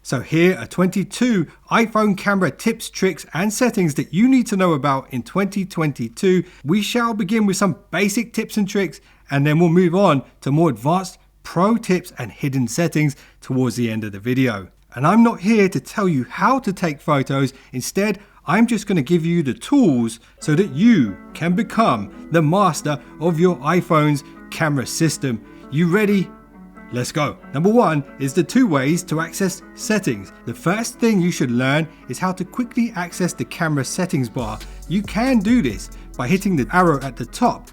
So here are 22 iPhone camera tips, tricks and settings that you need to know about in 2022. We shall begin with some basic tips and tricks, and then we'll move on to more advanced pro tips and hidden settings towards the end of the video. And I'm not here to tell you how to take photos. Instead, I'm just going to give you the tools so that you can become the master of your iPhone's camera system. You ready? Let's go. Number one is the 2 ways to access settings. The first thing you should learn is how to quickly access the camera settings bar. You can do this by hitting the arrow at the top,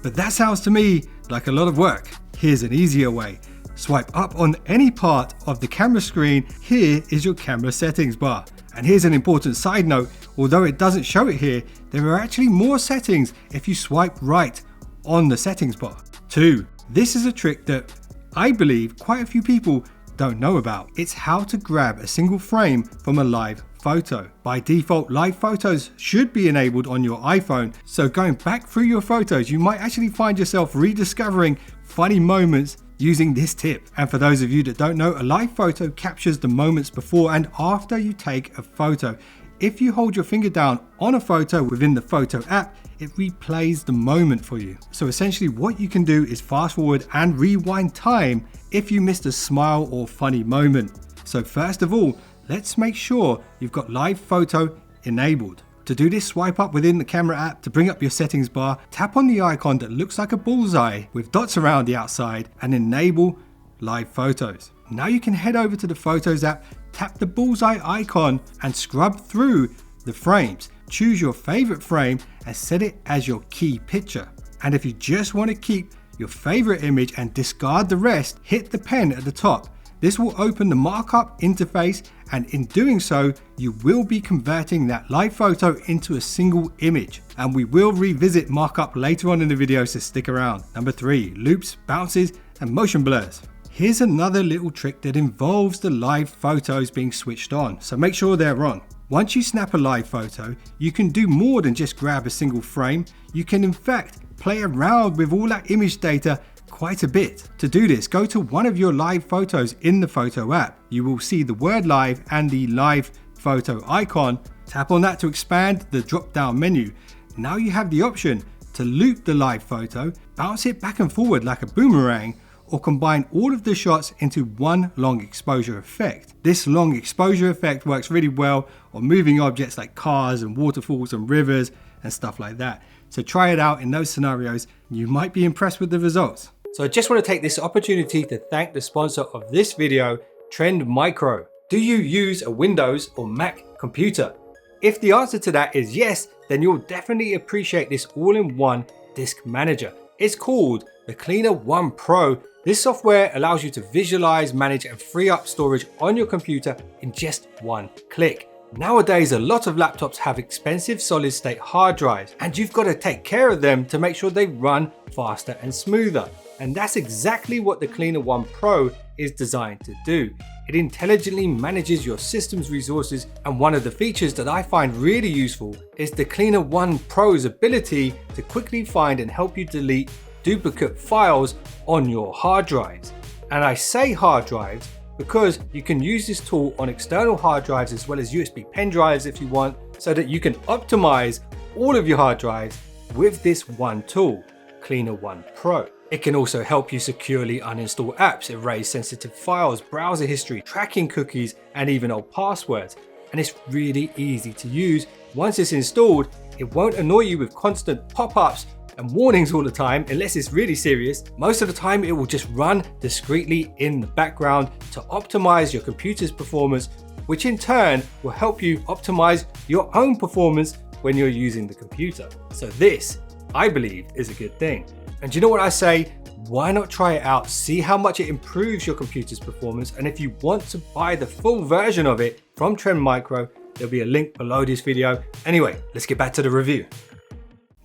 but that sounds to me like a lot of work. Here's an easier way. Swipe up on any part of the camera screen. Here is your camera settings bar. And here's an important side note, although it doesn't show it here, there are actually more settings if you swipe right on the settings bar. 2. This is a trick that I believe quite a few people don't know about. It's how to grab a single frame from a live photo. By default, live photos should be enabled on your iPhone, so going back through your photos, you might actually find yourself rediscovering funny moments using this tip. And for those of you that don't know, a live photo captures the moments before and after you take a photo. If you hold your finger down on a photo within the photo app, it replays the moment for you. So essentially what you can do is fast forward and rewind time if you missed a smile or funny moment. So first of all, let's make sure you've got live photo enabled. To do this, swipe up within the camera app to bring up your settings bar, tap on the icon that looks like a bullseye with dots around the outside and enable live photos. Now you can head over to the Photos app, tap the bullseye icon and scrub through the frames. Choose your favorite frame and set it as your key picture. And if you just want to keep your favorite image and discard the rest, hit the pen at the top. This will open the markup interface, and in doing so, you will be converting that live photo into a single image. And we will revisit markup later on in the video, so stick around. Number 3, loops, bounces, and motion blurs. Here's another little trick that involves the live photos being switched on, so make sure they're on. Once you snap a live photo, you can do more than just grab a single frame. You can in fact play around with all that image data quite a bit. To do this, go to one of your live photos in the photo app. You will see the word live and the live photo icon. Tap on that to expand the drop down menu. Now you have the option to loop the live photo, bounce it back and forward like a boomerang, or combine all of the shots into one long exposure effect. This long exposure effect works really well on moving objects like cars and waterfalls and rivers and stuff like that. So try it out in those scenarios. You might be impressed with the results. So I just want to take this opportunity to thank the sponsor of this video, Trend Micro. Do you use a Windows or Mac computer? If the answer to that is yes, then you'll definitely appreciate this all-in-one disk manager. It's called the Cleaner One Pro. This software allows you to visualize, manage, and free up storage on your computer in just one click. Nowadays, a lot of laptops have expensive solid state hard drives, and you've got to take care of them to make sure they run faster and smoother. And that's exactly what the Cleaner One Pro is designed to do. It intelligently manages your system's resources, and one of the features that I find really useful is the Cleaner One Pro's ability to quickly find and help you delete duplicate files on your hard drives. And I say hard drives because you can use this tool on external hard drives as well as USB pen drives if you want, so that you can optimize all of your hard drives with this one tool, Cleaner One Pro. It can also help you securely uninstall apps, erase sensitive files, browser history, tracking cookies, and even old passwords. And it's really easy to use. Once it's installed, it won't annoy you with constant pop-ups and warnings all the time unless it's really serious. Most of the time it will just run discreetly in the background to optimize your computer's performance, which in turn will help you optimize your own performance when you're using the computer. So this, I believe, is a good thing. And you know what I say? Why not try it out? See how much it improves your computer's performance. And if you want to buy the full version of it from Trend Micro, there'll be a link below this video. Anyway, let's get back to the review.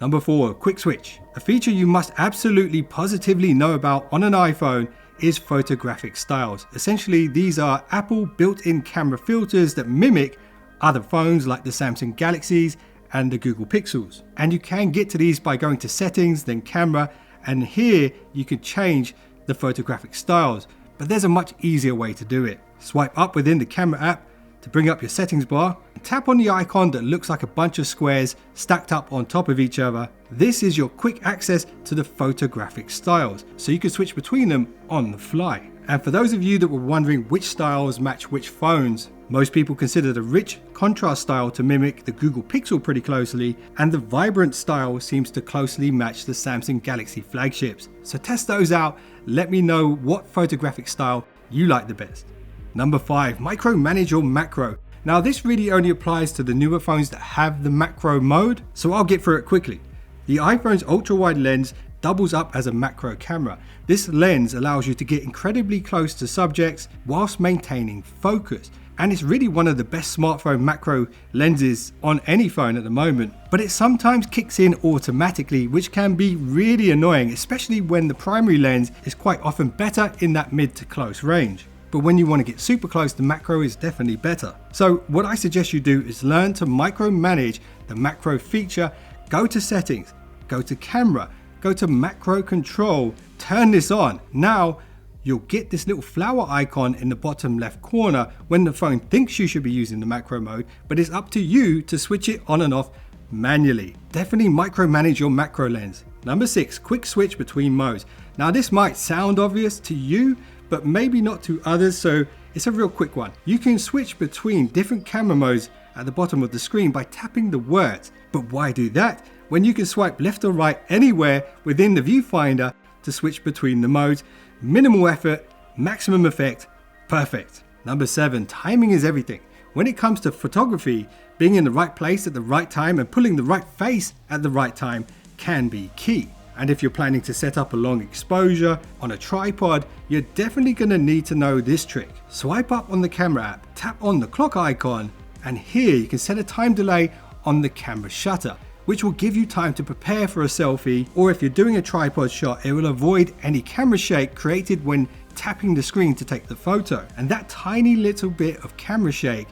Number 4, quick switch. A feature you must absolutely positively know about on an iPhone is photographic styles. Essentially, these are Apple built-in camera filters that mimic other phones like the Samsung Galaxies and the Google Pixels. And you can get to these by going to settings, then camera, and here you can change the photographic styles. But there's a much easier way to do it. Swipe up within the camera app to bring up your settings bar, and tap on the icon that looks like a bunch of squares stacked up on top of each other. This is your quick access to the photographic styles, so you can switch between them on the fly. And for those of you that were wondering which styles match which phones, most people consider the rich contrast style to mimic the Google Pixel pretty closely, and the vibrant style seems to closely match the Samsung Galaxy flagships. So test those out, let me know what photographic style you like the best. Number 5, micromanage your macro. Now this really only applies to the newer phones that have the macro mode, so I'll get through it quickly. The iPhone's ultra-wide lens doubles up as a macro camera. This lens allows you to get incredibly close to subjects whilst maintaining focus. And it's really one of the best smartphone macro lenses on any phone at the moment. But it sometimes kicks in automatically, which can be really annoying, especially when the primary lens is quite often better in that mid to close range. But when you want to get super close, the macro is definitely better. So what I suggest you do is learn to micromanage the macro feature. Go to settings, go to camera, go to macro control, turn this on. Now you'll get this little flower icon in the bottom left corner when the phone thinks you should be using the macro mode, but it's up to you to switch it on and off manually. Definitely micromanage your macro lens. Number 6, quick switch between modes. Now this might sound obvious to you, but maybe not to others, so it's a real quick one. You can switch between different camera modes at the bottom of the screen by tapping the words. But why do that when you can swipe left or right anywhere within the viewfinder to switch between the modes? Minimal effort, maximum effect, perfect. Number 7, timing is everything. When it comes to photography, being in the right place at the right time and pulling the right face at the right time can be key. And if you're planning to set up a long exposure on a tripod, you're definitely going to need to know this trick. Swipe up on the camera app, tap on the clock icon, and here you can set a time delay on the camera shutter, which will give you time to prepare for a selfie, or if you're doing a tripod shot, it will avoid any camera shake created when tapping the screen to take the photo. And that tiny little bit of camera shake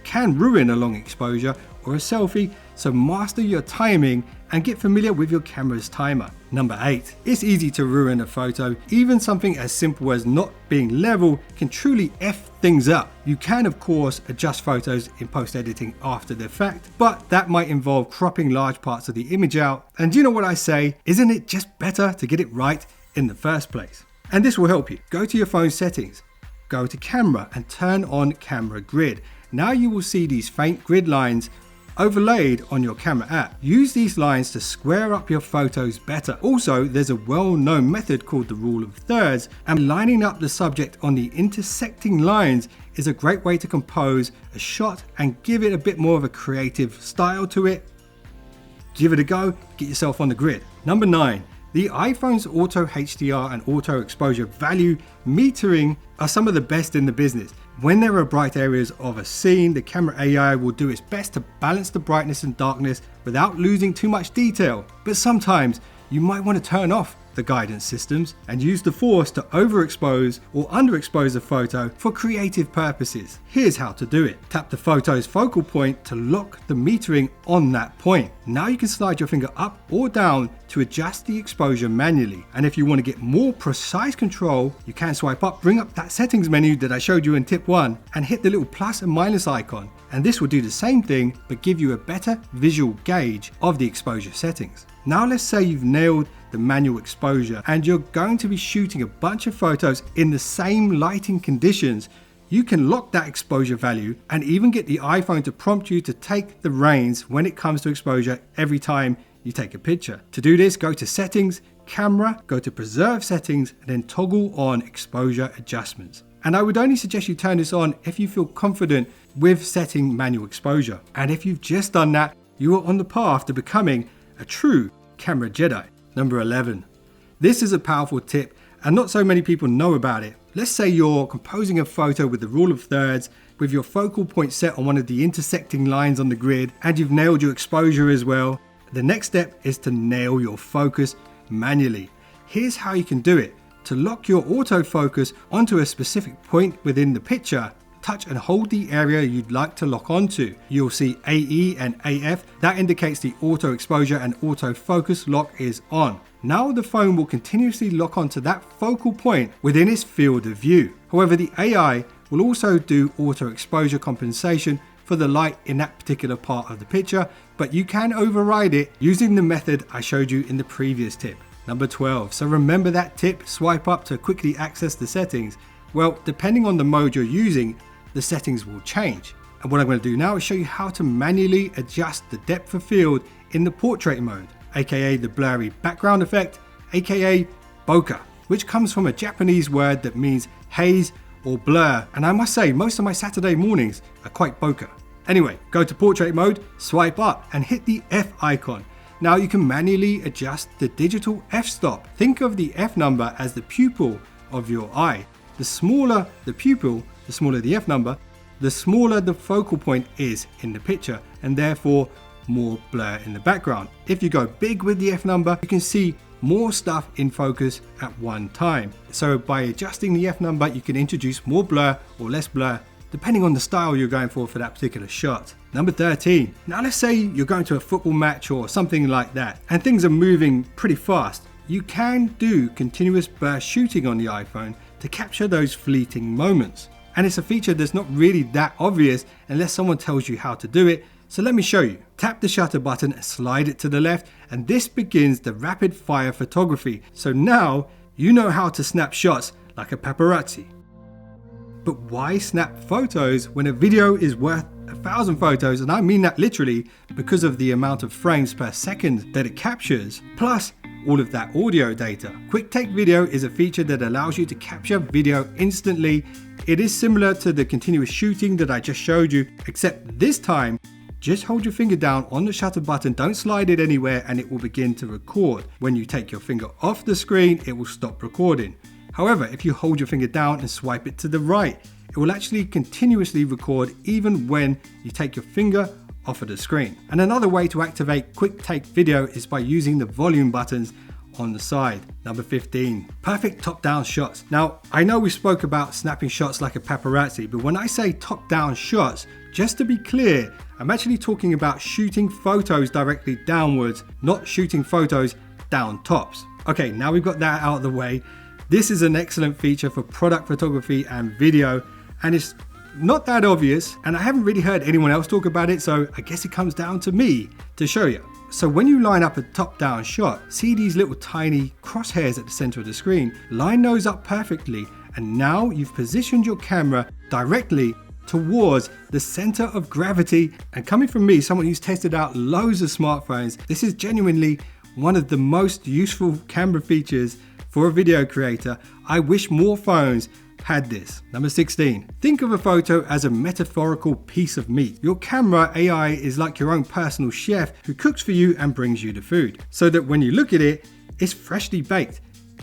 can ruin a long exposure or a selfie, so master your timing and get familiar with your camera's timer. Number 8, it's easy to ruin a photo. Even something as simple as not being level can truly F things up. You can of course adjust photos in post-editing after the fact, but that might involve cropping large parts of the image out. And you know what I say, isn't it just better to get it right in the first place? And this will help you. Go to your phone settings, go to camera and turn on camera grid. Now you will see these faint grid lines overlaid on your camera app. Use these lines to square up your photos better. Also, there's a well-known method called the rule of thirds, and lining up the subject on the intersecting lines is a great way to compose a shot and give it a bit more of a creative style to it. Give it a go, get yourself on the grid. Number 9, the iPhone's auto HDR and auto exposure value metering are some of the best in the business. When there are bright areas of a scene, the camera AI will do its best to balance the brightness and darkness without losing too much detail. But sometimes you might want to turn off the guidance systems and use the force to overexpose or underexpose a photo for creative purposes. Here's how to do it. Tap the photo's focal point to lock the metering on that point. Now you can slide your finger up or down to adjust the exposure manually. And if you want to get more precise control, you can swipe up, bring up that settings menu that I showed you in tip 1 and hit the little plus and minus icon. And this will do the same thing but give you a better visual gauge of the exposure settings. Now let's say you've nailed the manual exposure and you're going to be shooting a bunch of photos in the same lighting conditions. You can lock that exposure value and even get the iPhone to prompt you to take the reins when it comes to exposure every time you take a picture. To do this, go to settings, camera, go to preserve settings, and then toggle on exposure adjustments. And I would only suggest you turn this on if you feel confident with setting manual exposure. And if you've just done that, you are on the path to becoming a true camera Jedi. Number 11. This is a powerful tip and not so many people know about it. Let's say you're composing a photo with the rule of thirds with your focal point set on one of the intersecting lines on the grid and you've nailed your exposure as well. The next step is to nail your focus manually. Here's how you can do it. To lock your autofocus onto a specific point within the picture, touch and hold the area you'd like to lock onto. You'll see AE and AF. That indicates the auto exposure and auto focus lock is on. Now the phone will continuously lock onto that focal point within its field of view. However, the AI will also do auto exposure compensation for the light in that particular part of the picture, but you can override it using the method I showed you in the previous tip. Number 12. So remember that tip, swipe up to quickly access the settings. Well, depending on the mode you're using, the settings will change. And what I'm going to do now is show you how to manually adjust the depth of field in the portrait mode, aka the blurry background effect, aka Bokeh, which comes from a Japanese word that means haze or blur. And I must say, most of my Saturday mornings are quite bokeh. Anyway, go to portrait mode, swipe up and hit the F icon. Now you can manually adjust the digital f-stop. Think of the f number as the pupil of your eye. The smaller the pupil, the smaller the f number, the smaller the focal point is in the picture, and therefore more blur in the background. If you go big with the f number, you can see more stuff in focus at one time. So by adjusting the f number, you can introduce more blur or less blur depending on the style you're going for that particular shot. Number 13. Now let's say you're going to a football match or something like that and things are moving pretty fast. You can do continuous burst shooting on the iPhone to capture those fleeting moments. And it's a feature that's not really that obvious unless someone tells you how to do it. So let me show you. Tap the shutter button and slide it to the left, and this begins the rapid fire photography. So now you know how to snap shots like a paparazzi. But why snap photos when a video is worth 1,000 photos? And I mean that literally, because of the amount of frames per second that it captures, plus all of that audio data. Quick Take Video is a feature that allows you to capture video instantly. It is similar to the continuous shooting that I just showed you, except this time, just hold your finger down on the shutter button, don't slide it anywhere, and it will begin to record. When you take your finger off the screen, it will stop recording. However, if you hold your finger down and swipe it to the right, it will actually continuously record even when you take your finger off of the screen. And another way to activate Quick Take Video is by using the volume buttons on the side. Number 15, perfect top-down shots. Now, I know we spoke about snapping shots like a paparazzi, but when I say top-down shots, just to be clear, I'm actually talking about shooting photos directly downwards, not shooting photos down tops. Okay, now we've got that out of the way. This is an excellent feature for product photography and video, and it's not that obvious, and I haven't really heard anyone else talk about it, so I guess it comes down to me to show you. So when you line up a top-down shot, see these little tiny crosshairs at the center of the screen, line those up perfectly, and now you've positioned your camera directly towards the center of gravity. And coming from me, someone who's tested out loads of smartphones, this is genuinely one of the most useful camera features for a video creator. I wish more phones had this. Number 16, think of a photo as a metaphorical piece of meat. Your camera AI is like your own personal chef who cooks for you and brings you the food, so that when you look at it, it's freshly baked,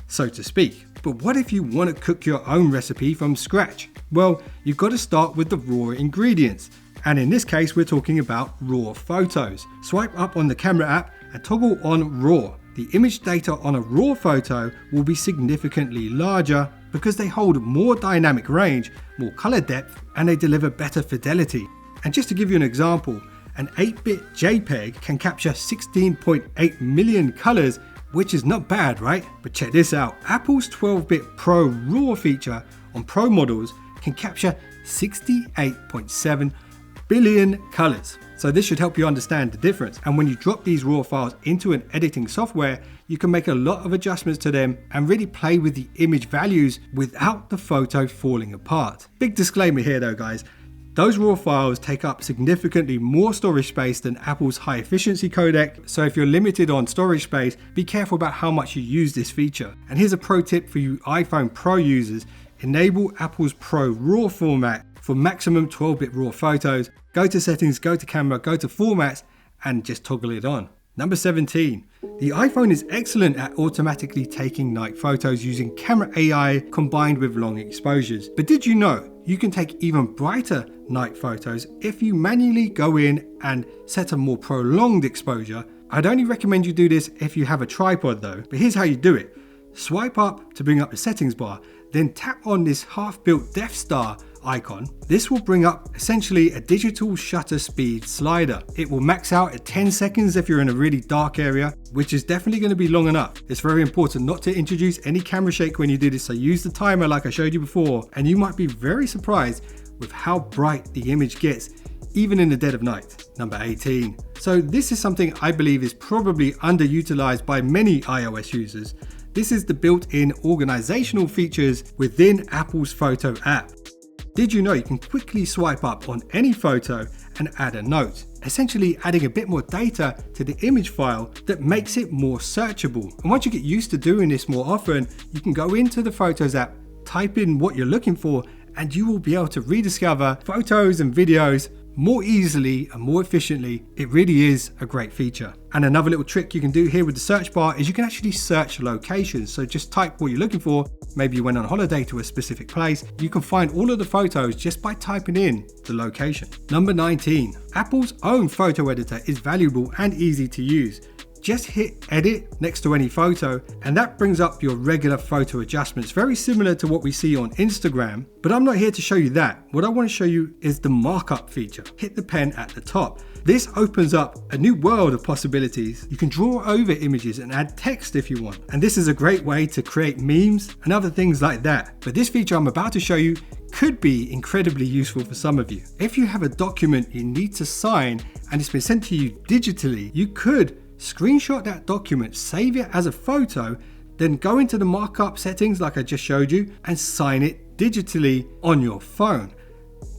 so to speak. But what if you want to cook your own recipe from scratch? Well, you've got to start with the raw ingredients. And in this case, we're talking about raw photos. Swipe up on the camera app and toggle on RAW. The image data on a RAW photo will be significantly larger because they hold more dynamic range, more color depth, and they deliver better fidelity. And just to give you an example, an 8-bit JPEG can capture 16.8 million colors, which is not bad, right? But check this out. Apple's 12-bit Pro RAW feature on Pro models can capture 68.7 billion colors. So this should help you understand the difference. And when you drop these RAW files into an editing software, you can make a lot of adjustments to them and really play with the image values without the photo falling apart. Big disclaimer here though, guys. Those RAW files take up significantly more storage space than Apple's high efficiency codec. So if you're limited on storage space, be careful about how much you use this feature. And here's a pro tip for you iPhone Pro users. Enable Apple's Pro RAW format for maximum 12-bit RAW photos. Go to settings, go to camera, go to formats, and just toggle it on. Number 17. The iPhone is excellent at automatically taking night photos using camera AI combined with long exposures. But did you know you can take even brighter night photos if you manually go in and set a more prolonged exposure? I'd only recommend you do this if you have a tripod though, but here's how you do it. Swipe up to bring up the settings bar, then tap on this half-built Death Star icon, this will bring up essentially a digital shutter speed slider. It will max out at 10 seconds if you're in a really dark area, which is definitely going to be long enough. It's very important not to introduce any camera shake when you do this, so use the timer like I showed you before, and you might be very surprised with how bright the image gets, even in the dead of night. Number 18. So this is something I believe is probably underutilized by many iOS users. This is the built-in organizational features within Apple's Photo app. Did you know you can quickly swipe up on any photo and add a note, essentially adding a bit more data to the image file that makes it more searchable. And once you get used to doing this more often, you can go into the Photos app, type in what you're looking for, and you will be able to rediscover photos and videos more easily and more efficiently. It really is a great feature. And another little trick you can do here with the search bar is you can actually search locations. So just type what you're looking for. Maybe you went on holiday to a specific place. You can find all of the photos just by typing in the location. Number 19. Apple's own photo editor is valuable and easy to use. Just hit edit next to any photo and that brings up your regular photo adjustments, very similar to what we see on Instagram. But I'm not here to show you that. What I want to show you is the markup feature. Hit the pen at the top. This opens up a new world of possibilities. You can draw over images and add text if you want. And this is a great way to create memes and other things like that. But this feature I'm about to show you could be incredibly useful for some of you. If you have a document you need to sign and it's been sent to you digitally, you could screenshot that document, save it as a photo, then go into the markup settings like I just showed you and sign it digitally on your phone.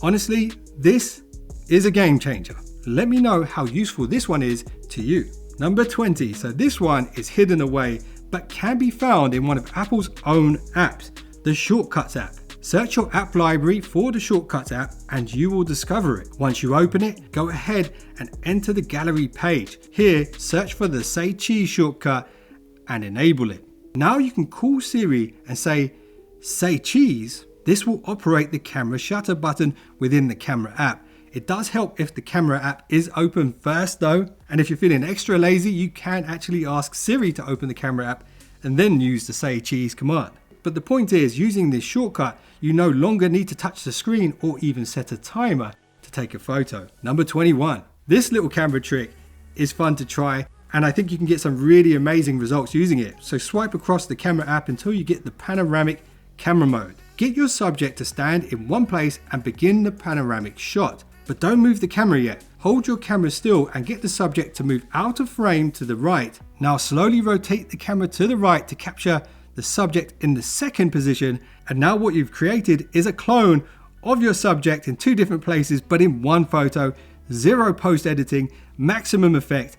Honestly, this is a game changer. Let me know how useful this one is to you. Number 20. So this one is hidden away, but can be found in one of Apple's own apps, the Shortcuts app. Search your app library for the Shortcuts app and you will discover it. Once you open it, go ahead and enter the gallery page. Here, search for the Say Cheese shortcut and enable it. Now you can call Siri and say cheese. This will operate the camera shutter button within the camera app. It does help if the camera app is open first though. And if you're feeling extra lazy, you can actually ask Siri to open the camera app and then use the Say Cheese command. But the point is, using this shortcut, you no longer need to touch the screen or even set a timer to take a photo. Number 21. This little camera trick is fun to try and I think you can get some really amazing results using it. So swipe across the camera app until you get the panoramic camera mode. Get your subject to stand in one place and begin the panoramic shot. But don't move the camera yet. Hold your camera still and get the subject to move out of frame to the right. Now slowly rotate the camera to the right to capture the subject in the second position, and now what you've created is a clone of your subject in two different places but in one photo. Zero post editing, maximum effect.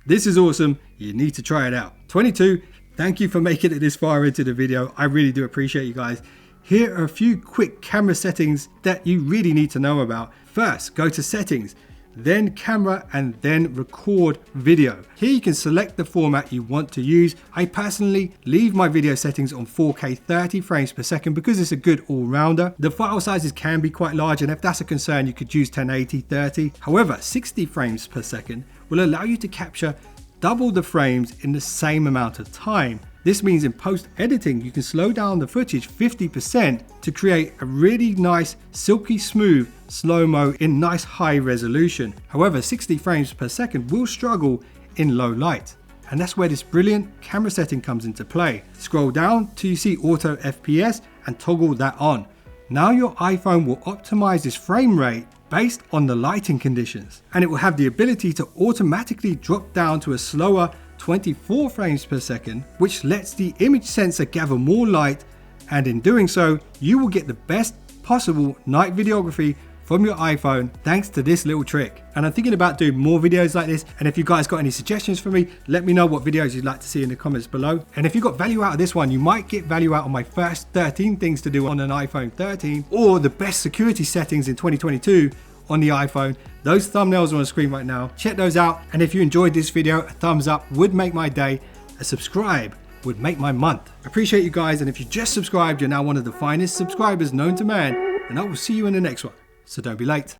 This is awesome. You need to try it out. 22. Thank you for making it this far into the video. I really do appreciate you guys. Here are a few quick camera settings that you really need to know about. First, go to settings, then camera, and then record video. Here you can select the format you want to use. I personally leave my video settings on 4K 30 frames per second because it's a good all-rounder. The file sizes can be quite large, and if that's a concern, you could use 1080 30. However, 60 frames per second will allow you to capture double the frames in the same amount of time. This means in post-editing, you can slow down the footage 50% to create a really nice, silky smooth slow-mo in nice high resolution. However, 60 frames per second will struggle in low light. And that's where this brilliant camera setting comes into play. Scroll down till you see auto FPS and toggle that on. Now your iPhone will optimize this frame rate based on the lighting conditions, and it will have the ability to automatically drop down to a slower 24 frames per second, which lets the image sensor gather more light, and in doing so, you will get the best possible night videography from your iPhone thanks to this little trick. And I'm thinking about doing more videos like this, and if you guys got any suggestions for me, let me know what videos you'd like to see in the comments below. And if you got value out of this one, you might get value out of my first 13 things to do on an iPhone 13, or the best security settings in 2022 on the iPhone. Those thumbnails are on the screen right now. Check those out. And if you enjoyed this video, a thumbs up would make my day. A subscribe would make my month. I appreciate you guys. And if you just subscribed, you're now one of the finest subscribers known to man. And I will see you in the next one. So don't be late.